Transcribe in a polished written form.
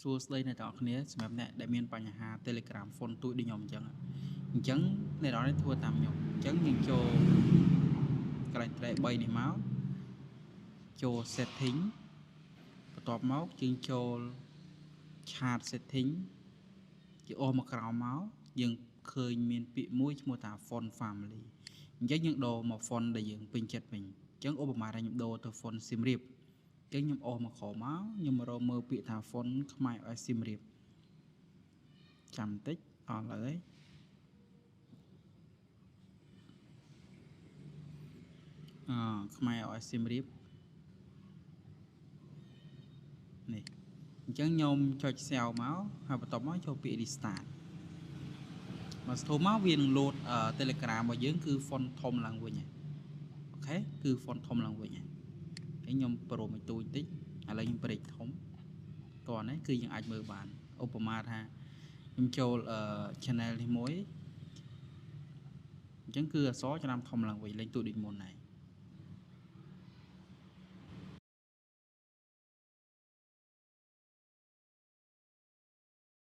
សួស្តីអ្នកទាំងអស់គ្នាសម្រាប់អ្នកដែលមានបញ្ហា Telegram ហ្វុនទួយដូចខ្ញុំអញ្ចឹងអ្នកនរនេះធ្វើតាមខ្ញុំអញ្ចឹងយើងចូលកន្លែង track 3នេះមកចូល setting បន្ទាប់មកយើងចូល chart setting ជាអូសមកក្រោមមកយើងឃើញមានពាក្យមួយឈ្មោះថា font family អញ្ចឹងយើងដូរមក font ដែលយើងពេញចិត្តវិញអញ្ចឹងឧបមាថាខ្ញុំដូរទៅ font សៀមរាបអញ្ចឹងខ្ញុំអូសមកក្រោមមកខ្ញុំមករកមើលពាក្យថា font ខ្មែរឲ្យសៀមរាបចាំបន្តិចអស់ហើយខ្មែរឲ្យសៀមរាបនេះអញ្ចឹងខ្ញុំចុច save មកហើយបន្ទាប់មកចូលពាក្យ restart មកស្ទូមកវានឹង load Telegram របស់យើងគឺ font ធំឡើងវិញអូខេគឺ font ធំឡើងវិញហើយខ្ញុំប្រូមួយទូចតិចឥឡូវខ្ញុំbreak ធំតោះនេះគឺយើងអាចមើលបានឧបមាថាខ្ញុំចូល channel នេះមួយអញ្ចឹងគឺអក្សរចំណាំធំឡើងវិញលេខទូចដូចមុនហើយ